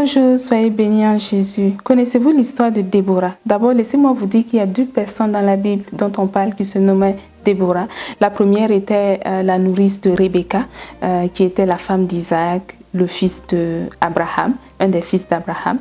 Bonjour, soyez bénis en Jésus. Connaissez-vous l'histoire de Déborah? D'abord, laissez-moi vous dire qu'il y a 2 personnes dans la Bible dont on parle qui se nommaient Déborah. La première était la nourrice de Rebecca, qui était la femme d'Isaac, le fils d'Abraham, un des fils d'Abraham.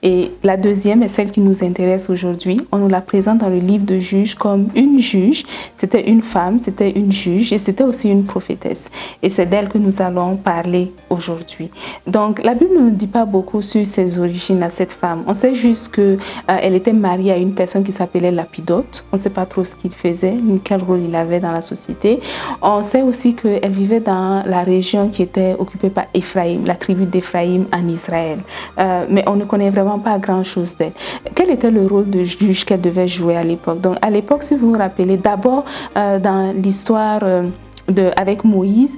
Et la deuxième est celle qui nous intéresse aujourd'hui. On nous la présente dans le livre de Juges comme une juge. C'était une femme, c'était une juge et c'était aussi une prophétesse. Et c'est d'elle que nous allons parler aujourd'hui. Donc la Bible ne nous dit pas beaucoup sur ses origines à cette femme. On sait juste qu'elle était mariée à une personne qui s'appelait Lapidote. On ne sait pas trop ce qu'il faisait, ni quel rôle il avait dans la société. On sait aussi qu'elle vivait dans la région qui était occupée par Éphraïm, la tribu d'Éphraïm en Israël. Mais on ne connaît vraiment pas grand-chose d'elle. Quel était le rôle de juge qu'elle devait jouer à l'époque? Donc à l'époque, si vous vous rappelez, d'abord dans l'histoire avec Moïse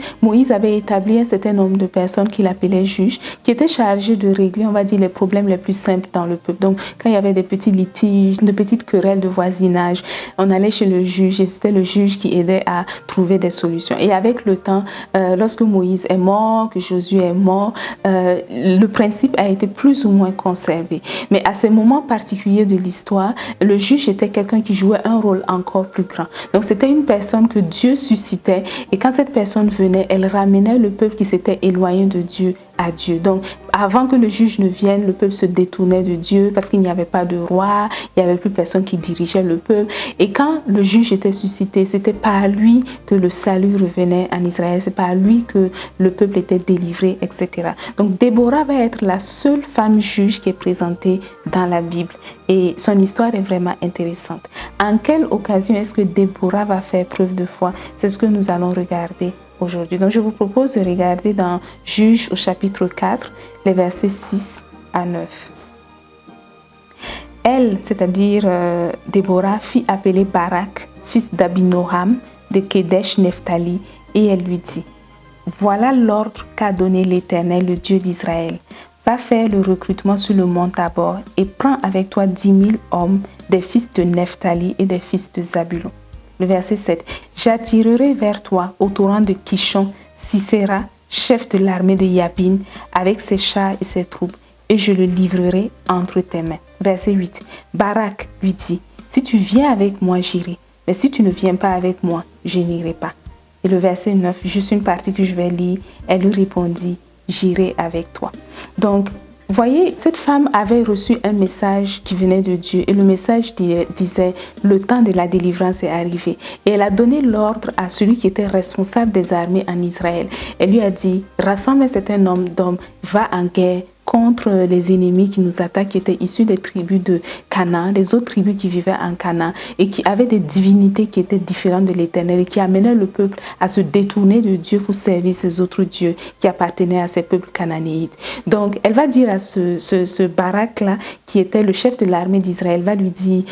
avait établi un certain nombre de personnes qu'il appelait juges, qui étaient chargés de régler, on va dire, les problèmes les plus simples dans le peuple. Donc, quand il y avait des petits litiges, de petites querelles de voisinage, on allait chez le juge et c'était le juge qui aidait à trouver des solutions. Et avec le temps, lorsque Moïse est mort, que Josué est mort, le principe a été plus ou moins conservé. Mais à ces moments particuliers de l'histoire, le juge était quelqu'un qui jouait un rôle encore plus grand. Donc, c'était une personne que Dieu suscitait. Et quand cette personne venait, elle ramenait le peuple qui s'était éloigné de Dieu à Dieu. Donc, avant que le juge ne vienne, le peuple se détournait de Dieu parce qu'il n'y avait pas de roi, il n'y avait plus personne qui dirigeait le peuple. Et quand le juge était suscité, c'était par lui que le salut revenait en Israël, c'est par lui que le peuple était délivré, etc. Donc, Déborah va être la seule femme juge qui est présentée dans la Bible. Et son histoire est vraiment intéressante. En quelle occasion est-ce que Déborah va faire preuve de foi? C'est ce que nous allons regarder aujourd'hui. Donc, je vous propose de regarder dans Juges au chapitre 4, les versets 6 à 9. Elle, c'est-à-dire Déborah, fit appeler Barak, fils d'Abinoam, de Kedesh Nephtali, et elle lui dit: voilà l'ordre qu'a donné l'Éternel, le Dieu d'Israël. Va faire le recrutement sur le mont Tabor et prends avec toi 10 000 hommes, des fils de Nephtali et des fils de Zabulon. Le verset 7. J'attirerai vers toi au torrent de Kishon Sisera, chef de l'armée de Yabin, avec ses chars et ses troupes, et je le livrerai entre tes mains. Verset 8. Barak lui dit: si tu viens avec moi, j'irai, mais si tu ne viens pas avec moi, je n'irai pas. Et le verset 9, juste une partie que je vais lire, elle lui répondit: j'irai avec toi. Donc, vous voyez, cette femme avait reçu un message qui venait de Dieu et le message disait: le temps de la délivrance est arrivé. Et elle a donné l'ordre à celui qui était responsable des armées en Israël. Elle lui a dit: rassemble un certain nombre d'hommes, va en guerre contre les ennemis qui nous attaquent, qui étaient issus des tribus de Canaan, des autres tribus qui vivaient en Canaan et qui avaient des divinités qui étaient différentes de l'Éternel et qui amenaient le peuple à se détourner de Dieu pour servir ces autres dieux qui appartenaient à ces peuples cananéites. Donc, elle va dire à ce Barak-là, qui était le chef de l'armée d'Israël, va lui dire: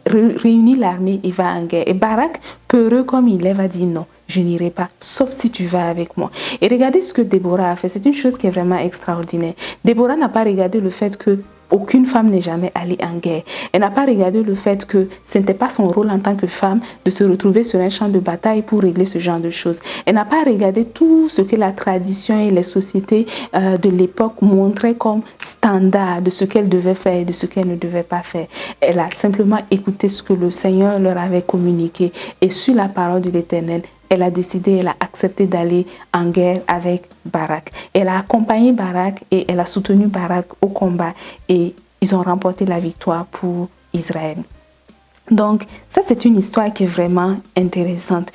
réunis l'armée et va en guerre. Et Barak, peureux comme il est, va dire: non, je n'irai pas, sauf si tu vas avec moi. Et regardez ce que Déborah a fait. C'est une chose qui est vraiment extraordinaire. Déborah n'a pas regardé le fait que aucune femme n'est jamais allée en guerre. Elle n'a pas regardé le fait que ce n'était pas son rôle en tant que femme de se retrouver sur un champ de bataille pour régler ce genre de choses. Elle n'a pas regardé tout ce que la tradition et les sociétés de l'époque montraient comme standard de ce qu'elle devait faire et de ce qu'elle ne devait pas faire. Elle a simplement écouté ce que le Seigneur leur avait communiqué et sur la parole de l'Éternel, elle a décidé, elle a accepté d'aller en guerre avec Barak. Elle a accompagné Barak et elle a soutenu Barak au combat et ils ont remporté la victoire pour Israël. Donc, ça c'est une histoire qui est vraiment intéressante,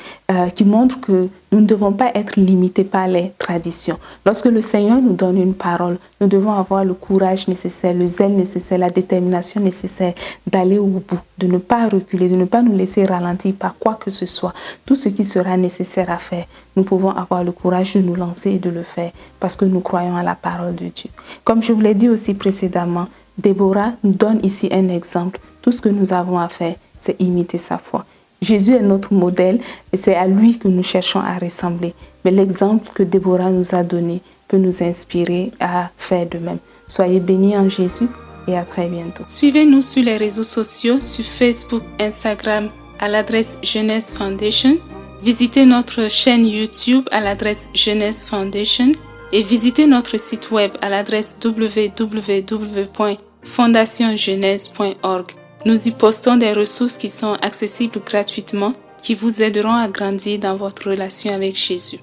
qui montre que nous ne devons pas être limités par les traditions. Lorsque le Seigneur nous donne une parole, nous devons avoir le courage nécessaire, le zèle nécessaire, la détermination nécessaire d'aller au bout, de ne pas reculer, de ne pas nous laisser ralentir par quoi que ce soit. Tout ce qui sera nécessaire à faire, nous pouvons avoir le courage de nous lancer et de le faire parce que nous croyons à la parole de Dieu. Comme je vous l'ai dit aussi précédemment, Déborah nous donne ici un exemple. Tout ce que nous avons à faire, c'est imiter sa foi. Jésus est notre modèle et c'est à lui que nous cherchons à ressembler. Mais l'exemple que Déborah nous a donné peut nous inspirer à faire de même. Soyez bénis en Jésus et à très bientôt. Suivez-nous sur les réseaux sociaux, sur Facebook, Instagram à l'adresse Jeunesse Foundation. Visitez notre chaîne YouTube à l'adresse Jeunesse Foundation et visitez notre site web à l'adresse www.fondationjeunesse.org. Nous y postons des ressources qui sont accessibles gratuitement, qui vous aideront à grandir dans votre relation avec Jésus.